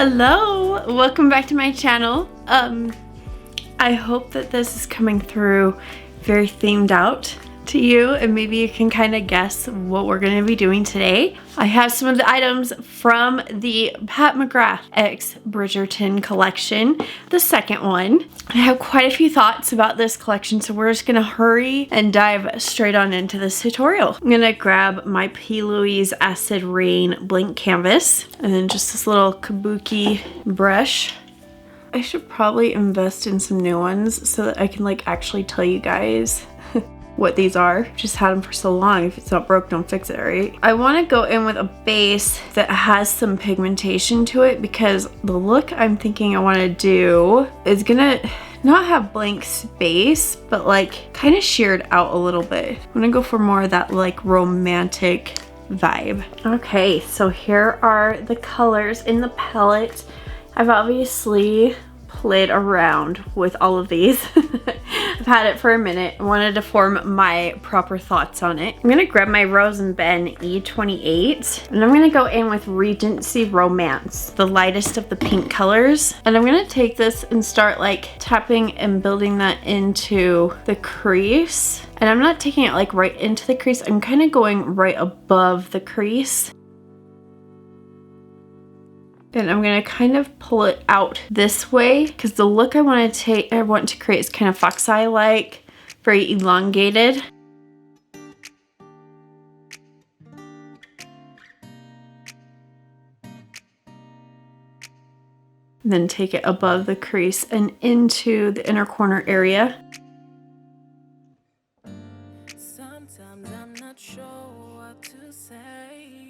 Hello, welcome back to my channel. I hope that this is coming through very themed out to you, and maybe you can kind of guess what we're going to be doing today. I have some of the items from the Pat McGrath X Bridgerton collection, the second one. I have quite a few thoughts about this collection, so we're just going to hurry and dive straight on into this tutorial. I'm going to grab my P. Louise Acid Rain blank canvas, and then just this little kabuki brush. I should probably invest in some new ones so that I can like actually tell you guys what these are. Just had them for so long. If it's not broke, don't fix it, right? I want to go in with a base that has some pigmentation to it, because the look I'm thinking I want to do is gonna not have blank space, but like kind of sheared out a little bit. I'm gonna go for more of that like romantic vibe. Okay, so here are the colors in the palette. I've obviously played around with all of these. I've had it for a minute. I wanted to form my proper thoughts on it. I'm gonna grab my Rose and Ben E28, and I'm gonna go in with Regency Romance, the lightest of the pink colors. And I'm gonna take this and start like tapping and building that into the crease. And I'm not taking it like right into the crease. I'm kind of going right above the crease. And I'm gonna kind of pull it out this way, because the look I want to create is kind of fox eye like, very elongated. And then take it above the crease and into the inner corner area. Sometimes I'm not sure what to say.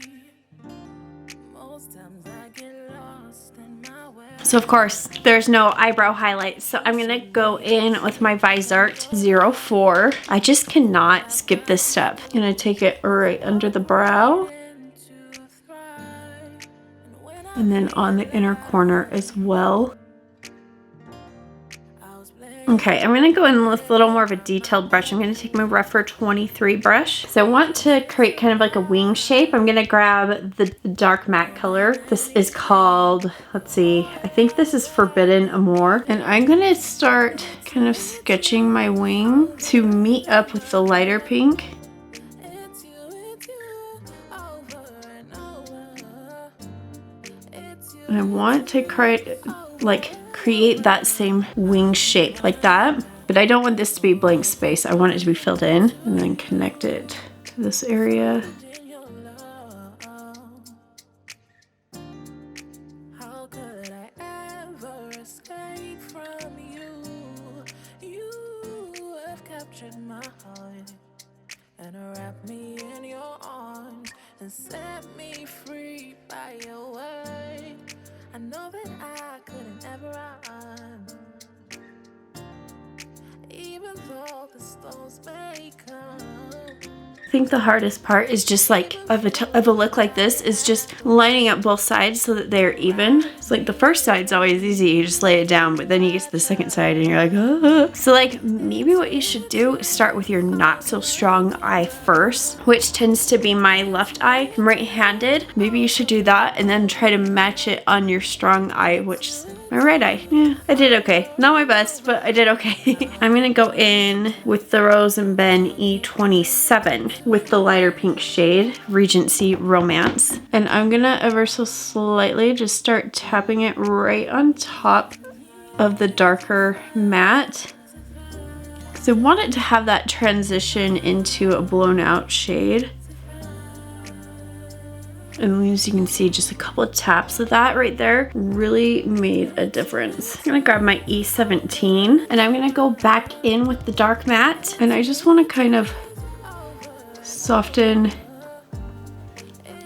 Most times I get lost in my way. So of course there's no eyebrow highlight, so I'm gonna go in with my Visart 04. I just cannot skip this step. I'm gonna take it right under the brow, and then on the inner corner as well. Okay, I'm gonna go in with a little more of a detailed brush. I'm gonna take my Rephr 23 brush. So I want to create kind of like a wing shape. I'm gonna grab the dark matte color. This is called, let's see, I think this is Forbidden Amour. And I'm gonna start kind of sketching my wing to meet up with the lighter pink. And I want to create that same wing shape like that, but I don't want this to be blank space. I want it to be filled in, and then connect it to this area. How could I ever escape from you? You have captured my heart and wrapped me in your arms and set me free by your word. I know that I couldn't ever run, even though the storms may come. I think the hardest part is just like of a look like this is just lining up both sides so that they're even. It's like the first side's always easy, you just lay it down, but then you get to the second side and you're like, ah. So like maybe what you should do is start with your not so strong eye first, which tends to be my left eye. I'm right-handed. Maybe you should do that and then try to match it on your strong eye, which is my right eye. Yeah, I did okay. Not my best, but I did okay. I'm gonna go in with the Rose and Ben E27 with the lighter pink shade, Regency Romance. And I'm gonna ever so slightly just start tapping it right on top of the darker matte, because I want it to have that transition into a blown out shade. And as you can see, just a couple of taps of that right there really made a difference. I'm gonna grab my E17 and I'm gonna go back in with the dark matte, and I just want to kind of soften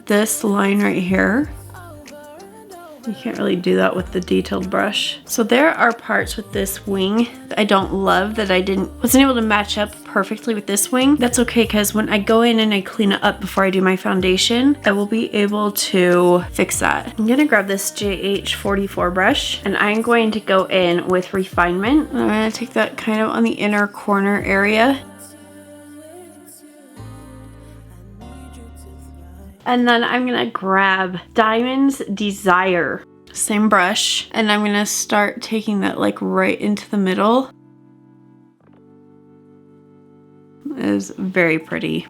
this line right here. You can't really do that with the detailed brush. So there are parts with this wing that I don't love, that I wasn't able to match up perfectly with this wing. That's okay, because when I go in and I clean it up before I do my foundation, I will be able to fix that. I'm gonna grab this JH44 brush, and I'm going to go in with Refinement. I'm gonna take that kind of on the inner corner area. And then I'm gonna grab Diamond's Desire. same brush, and I'm gonna start taking that like right into the middle. It is very pretty.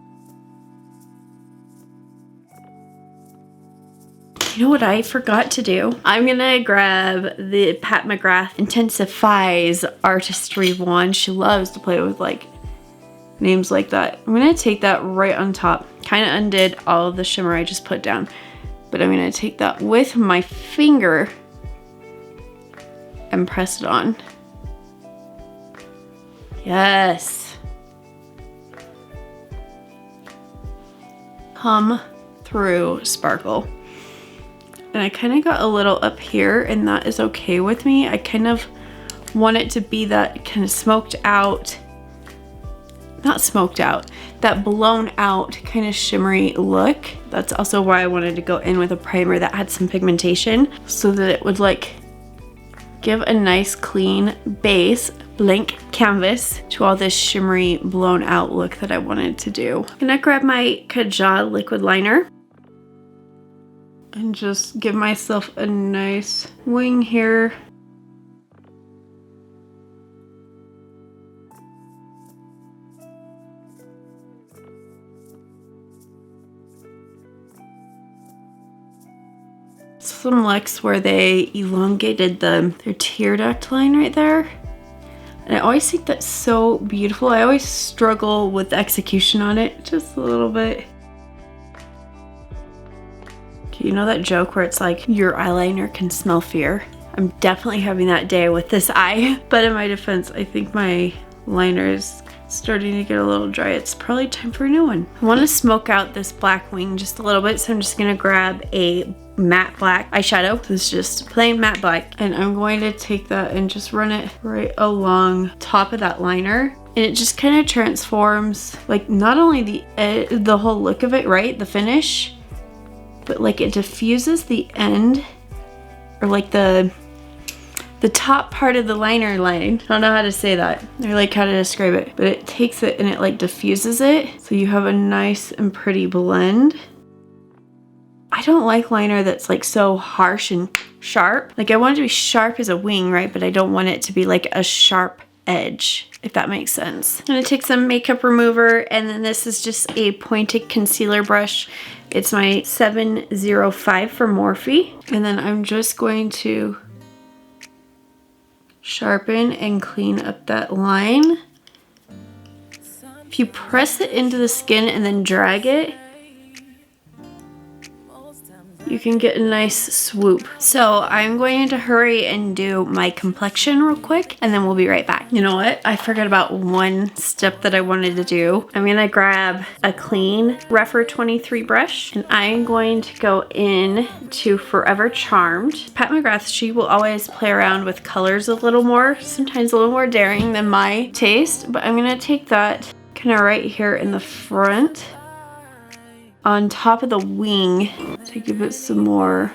You know what I forgot to do? I'm gonna grab the Pat McGrath IntensifEYES Artistry wand. She loves to play with like names like that. I'm gonna take that right on top. Kind of undid all of the shimmer I just put down. But I'm gonna take that with my finger and press it on. Yes. Come through sparkle. And I kind of got a little up here, and that is okay with me. I kind of want it to be that kind of smoked out, not smoked out, that blown out kind of shimmery look. That's also why I wanted to go in with a primer that had some pigmentation so that it would like give a nice clean base, blank canvas to all this shimmery blown out look that I wanted to do. I'm gonna grab my Kajal liquid liner and just give myself a nice wing here. Some looks where they elongated their tear duct line right there. And I always think that's so beautiful. I always struggle with the execution on it just a little bit. You know that joke where it's like your eyeliner can smell fear? I'm definitely having that day with this eye. But in my defense, I think my liner is starting to get a little dry. It's probably time for a new one. I want to smoke out this black wing just a little bit, so I'm just gonna grab a matte black eyeshadow. This is just plain matte black, and I'm going to take that and just run it right along top of that liner. And it just kind of transforms like not only the whole look of it, right, the finish, but like it diffuses the end, or like the top part of the liner line. I don't know how to say that, or like how to describe it, but it takes it and it like diffuses it, so you have a nice and pretty blend. I don't like liner that's like so harsh and sharp. Like I want it to be sharp as a wing, right? But I don't want it to be like a sharp edge, if that makes sense. I'm gonna take some makeup remover, and then this is just a pointed concealer brush. It's my 705 from Morphe. And then I'm just going to sharpen and clean up that line. If you press it into the skin and then drag it, you can get a nice swoop. So I'm going to hurry and do my complexion real quick, and then we'll be right back. You know what? I forgot about one step that I wanted to do. I'm gonna grab a clean Rephr 23 brush, and I'm going to go in to Forever Charmed. Pat McGrath, she will always play around with colors a little more, sometimes a little more daring than my taste, but I'm gonna take that kind of right here in the front, on top of the wing, to give it some more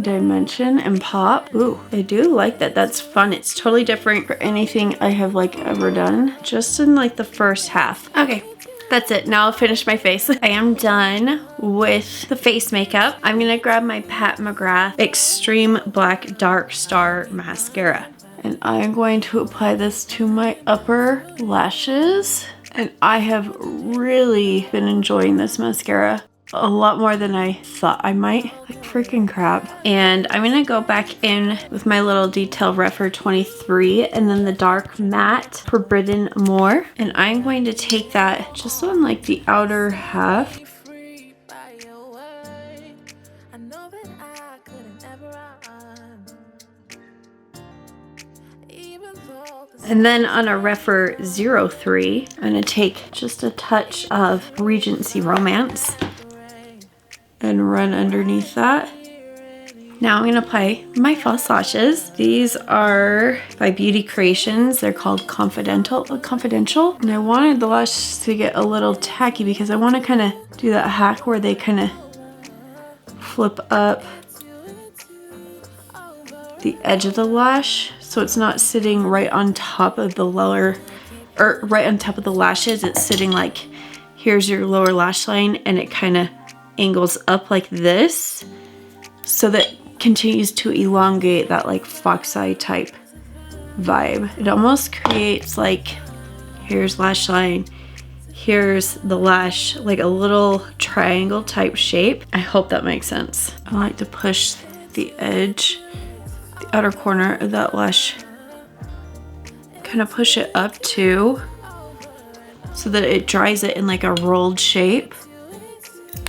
dimension and pop. Ooh, I do like that. That's fun. It's totally different for anything I have like ever done, just in like the first half. Okay, that's it. Now I'll finish my face. I am done with the face makeup. I'm gonna grab my Pat McGrath Extreme Black Dark Star Mascara, and I'm going to apply this to my upper lashes. And I have really been enjoying this mascara a lot more than I thought I might. Like freaking crap. And I'm gonna go back in with my little detail Rephr 23, and then the dark matte for Vegamour. And I'm going to take that just on like the outer half. And then on a Rephr 03, I'm gonna take just a touch of Regency Romance and run underneath that. Now I'm gonna apply my false lashes. These are by Beauty Creations. They're called Confidential. And I wanted the lashes to get a little tacky because I wanna kinda do that hack where they kinda flip up the edge of the lash, so it's not sitting right on top of the lower, or right on top of the lashes. It's sitting like, here's your lower lash line, and it kind of angles up like this, so that continues to elongate that like fox eye type vibe. It almost creates like, here's lash line, here's the lash, like a little triangle type shape. I hope that makes sense. I like to push the edge, the outer corner of that lash, kind of push it up too, so that it dries it in like a rolled shape.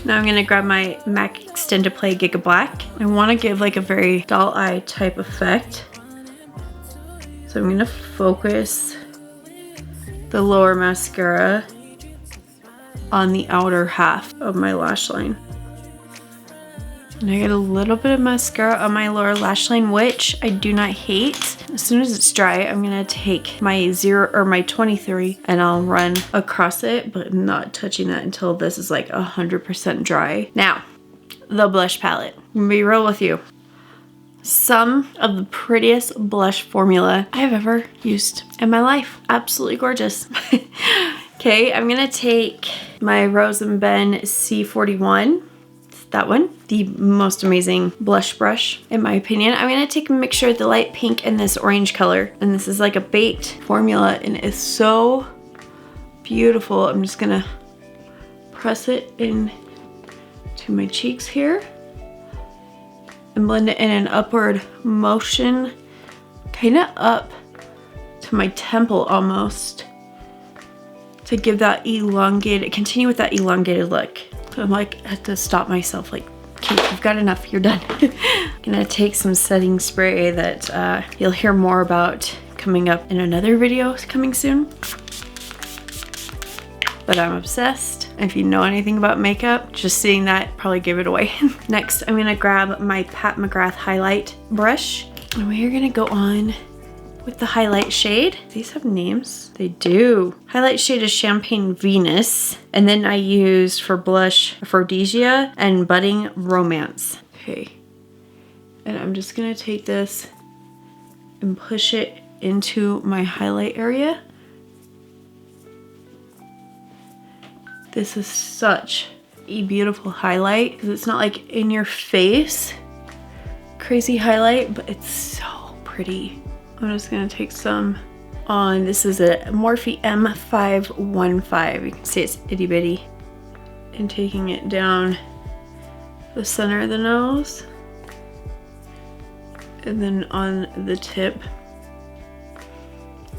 Now I'm gonna grab my MAC Extend to Play Giga Black. I wanna give like a very doll eye type effect. So I'm gonna focus the lower mascara on the outer half of my lash line. And I get a little bit of mascara on my lower lash line, which I do not hate. As soon as it's dry, I'm gonna take my 23 and I'll run across it, but I'm not touching that until this is like 100% dry. Now, the blush palette. I'm gonna be real with you. Some of the prettiest blush formula I've ever used in my life. Absolutely gorgeous. Okay, I'm gonna take my Rose & Ben C41. That one, the most amazing blush brush in my opinion. I'm gonna take a mixture of the light pink and this orange color, and this is like a baked formula and it's so beautiful. I'm just gonna press it in to my cheeks here and blend it in an upward motion, kind of up to my temple almost, to give that elongated, continue with that elongated look. I'm like, I have to stop myself, like, okay, you've got enough, you're done. I'm gonna take some setting spray that you'll hear more about coming up in another video coming soon. But I'm obsessed. If you know anything about makeup, just seeing that probably gave it away. Next, I'm gonna grab my Pat McGrath highlight brush, and we're gonna go on with the highlight shade. These have names? They do. Highlight shade is Champagne Venus. And then I used for blush Aphrodisia and Budding Romance. Okay. And I'm just gonna take this and push it into my highlight area. This is such a beautiful highlight because it's not like in your face crazy highlight, but it's so pretty. I'm just gonna take some on, this is a Morphe M515. You can see it's itty bitty. And taking it down the center of the nose. And then on the tip,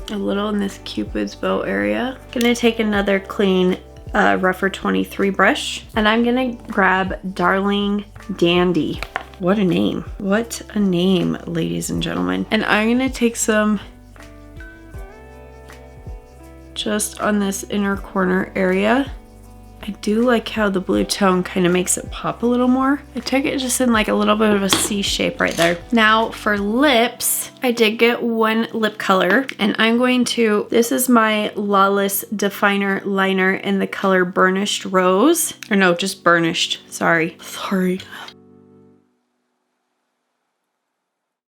a little in this Cupid's bow area. Gonna take another clean Rougher 23 brush, and I'm gonna grab Darling Dandy. What a name. What a name, ladies and gentlemen. And I'm gonna take some just on this inner corner area. I do like how the blue tone kind of makes it pop a little more. I took it just in like a little bit of a C shape right there. Now for lips, I did get one lip color, and I'm going to, this is my Lawless Definer Liner in the color Burnished Rose. Or no, just Burnished, sorry.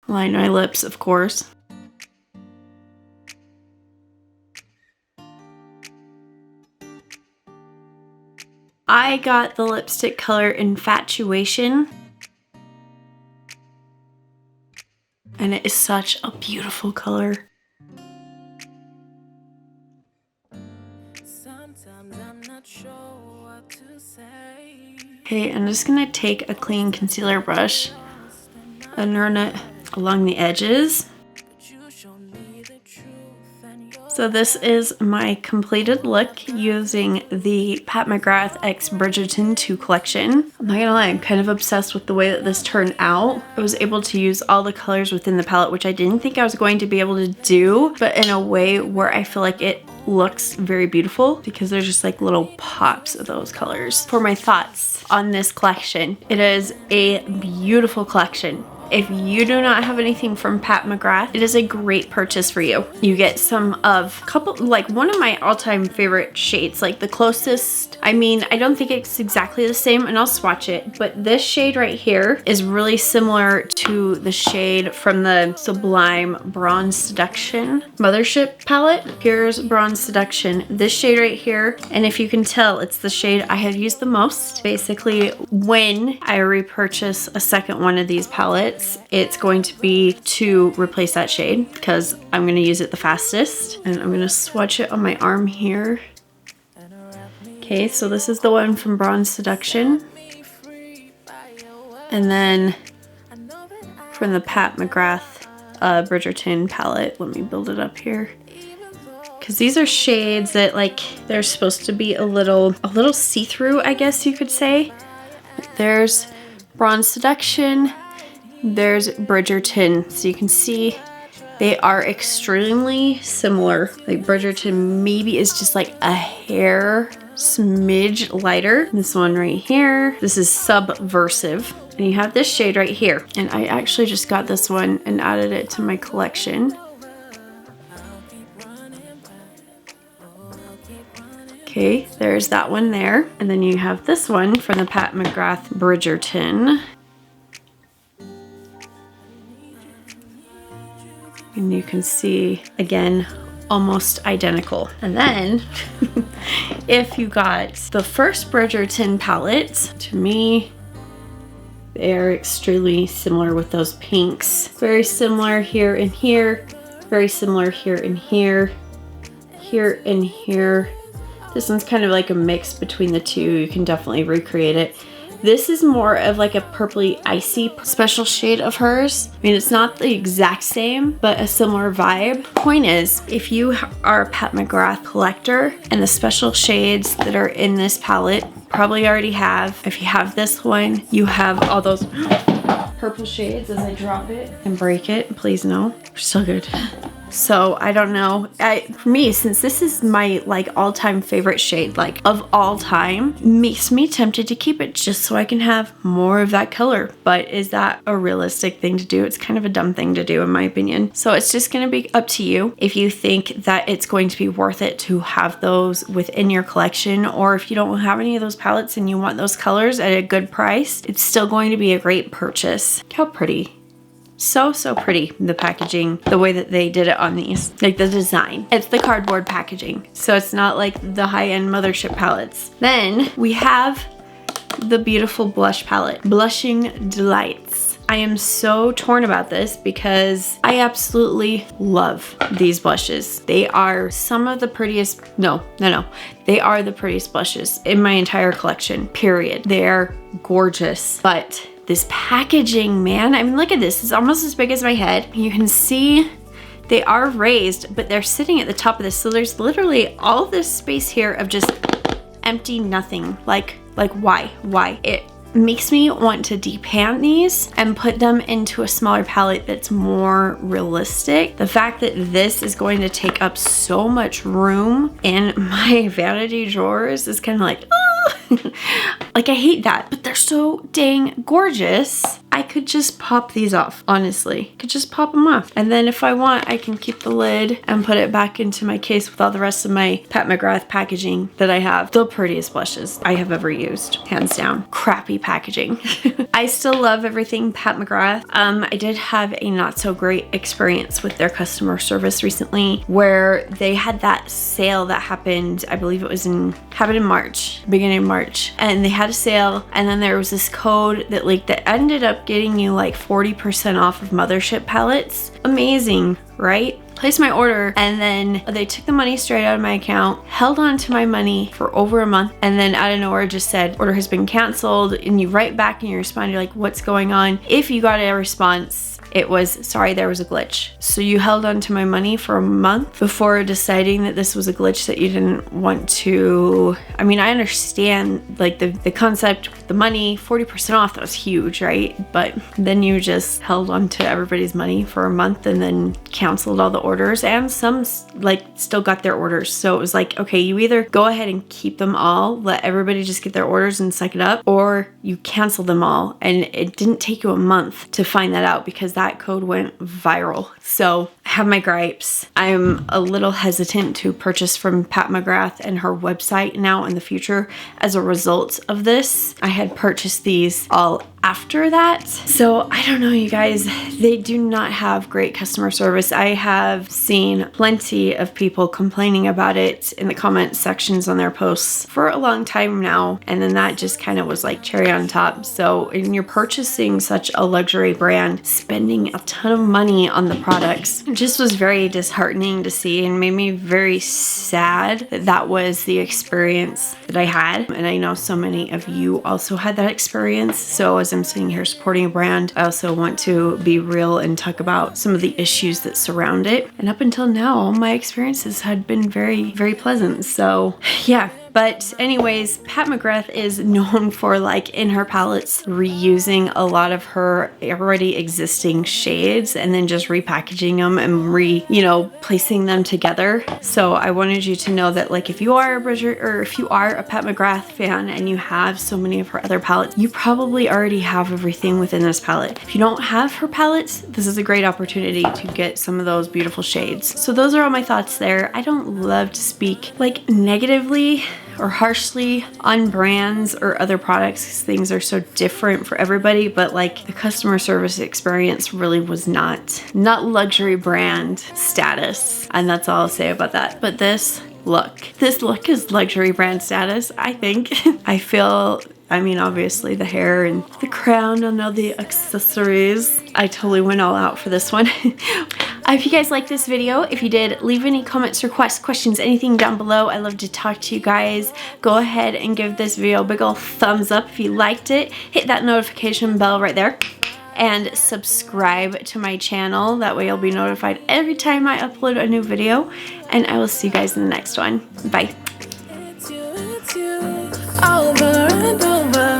Line my lips, of course. I got the lipstick color Infatuation, and it is such a beautiful color. Okay, I'm just gonna take a clean concealer brush and run it along the edges. So this is my completed look using the Pat McGrath x Bridgerton 2 collection. I'm not gonna lie, I'm kind of obsessed with the way that this turned out. I was able to use all the colors within the palette, which I didn't think I was going to be able to do, but in a way where I feel like it looks very beautiful because there's just like little pops of those colors. For my thoughts on this collection, it is a beautiful collection. if you do not have anything from Pat McGrath, it is a great purchase for you. You get some of like one of my all-time favorite shades, like the closest. I mean, I don't think it's exactly the same, and I'll swatch it, but this shade right here is really similar to the shade from the Sublime Bronze Seduction Mothership palette. Here's Bronze Seduction, this shade right here, and if you can tell, it's the shade I have used the most. Basically, when I repurchase a second one of these palettes, it's going to be to replace that shade because I'm going to use it the fastest. And I'm going to swatch it on my arm here. Okay, so this is the one from Bronze Seduction. And then from the Pat McGrath Bridgerton palette, let me build it up here. Because these are shades that, like, they're supposed to be a little see-through, I guess you could say. There's Bronze Seduction, there's Bridgerton. So you can see they are extremely similar. Like Bridgerton maybe is just like a hair smidge lighter. This one right here, this is Subversive. And you have this shade right here. And I actually just got this one and added it to my collection. Okay, there's that one there. And then you have this one from the Pat McGrath Bridgerton. And you can see, again, almost identical. And then, if you got the first Bridgerton palette, to me, they're extremely similar with those pinks. Very similar here and here. Very similar here and here. Here and here. This one's kind of like a mix between the two. You can definitely recreate it. This is more of like a purpley icy special shade of hers. I mean, it's not the exact same, but a similar vibe. Point is, if you are a Pat McGrath collector and the special shades that are in this palette, probably already have. If you have this one, you have all those purple shades. As I drop it and break it, please no, they're still good. So I don't know, for me, since this is my like all-time favorite shade, like of all time, makes me tempted to keep it just so I can have more of that color. But is that a realistic thing to do? It's kind of a dumb thing to do in my opinion. So it's just gonna be up to you if you think that it's going to be worth it to have those within your collection, or if you don't have any of those palettes and you want those colors at a good price, it's still going to be a great purchase. How pretty. So pretty, the packaging, the way that they did it on these, like the design. It's the cardboard packaging, so it's not like the high-end Mothership palettes. Then we have the beautiful blush palette, Blushing Delights. I am so torn about this because I absolutely love these blushes. They are some of the prettiest, no. They are the prettiest blushes in my entire collection, period. They're gorgeous, but this packaging, man, I mean, look at this. It's almost as big as my head. You can see they are raised, but they're sitting at the top of this. So there's literally all this space here of just empty nothing. Like why? It makes me want to depan these and put them into a smaller palette that's more realistic. The fact that this is going to take up so much room in my vanity drawers is kind of like, like I hate that, but they're so dang gorgeous. I could just pop these off, honestly. Could just pop them off. And then if I want, I can keep the lid and put it back into my case with all the rest of my Pat McGrath packaging that I have. The prettiest blushes I have ever used, hands down. Crappy packaging. I still love everything Pat McGrath. I did have a not so great experience with their customer service recently where they had that sale that happened, I believe it was happened in March, beginning of March. And they had a sale and then there was this code that leaked that ended up getting you like 40% off of Mothership palettes. Amazing, right? Placed my order and then they took the money straight out of my account, held on to my money for over a month, and then out of nowhere just said order has been canceled. And you write back and you respond, you're like, what's going on? If you got a response, it was, sorry, there was a glitch. So you held on to my money for a month before deciding that this was a glitch that you didn't want to. I mean, I understand like the concept, the money, 40% off, that was huge, right? But then you just held on to everybody's money for a month and then canceled all the orders, and some like still got their orders. So it was like, okay, you either go ahead and keep them all, let everybody just get their orders and suck it up, or you cancel them all. And it didn't take you a month to find that out because that code went viral. So I have my gripes. I'm a little hesitant to purchase from Pat McGrath and her website now in the future as a result of this. I had purchased these all after that. So I don't know, you guys, they do not have great customer service. I have seen plenty of people complaining about it in the comment sections on their posts for a long time now. And then that just kind of was like cherry on top. So when you're purchasing such a luxury brand, spending a ton of money on the products, it just was very disheartening to see and made me very sad that that was the experience that I had. And I know so many of you also had that experience. So as I'm sitting here supporting a brand, I also want to be real and talk about some of the issues that surround it. And up until now, all my experiences had been very, very pleasant. So yeah. But anyways, Pat McGrath is known for, like, in her palettes, reusing a lot of her already existing shades and then just repackaging them and placing them together. So I wanted you to know that, like, if you are a Bridgerton or if you are a Pat McGrath fan and you have so many of her other palettes, you probably already have everything within this palette. If you don't have her palettes, this is a great opportunity to get some of those beautiful shades. So those are all my thoughts there. I don't love to speak, like, negatively or harshly on brands or other products because things are so different for everybody, but like the customer service experience really was not luxury brand status, and that's all I'll say about that. But this look is luxury brand status, I think. I feel, I mean, obviously the hair and the crown and all the accessories, I totally went all out for this one. I hope you guys liked this video. If you did, leave any comments, requests, questions, anything down below. I love to talk to you guys. Go ahead and give this video a big ol' thumbs up if you liked it. Hit that notification bell right there. And subscribe to my channel. That way you'll be notified every time I upload a new video. And I will see you guys in the next one. Bye. Over and over.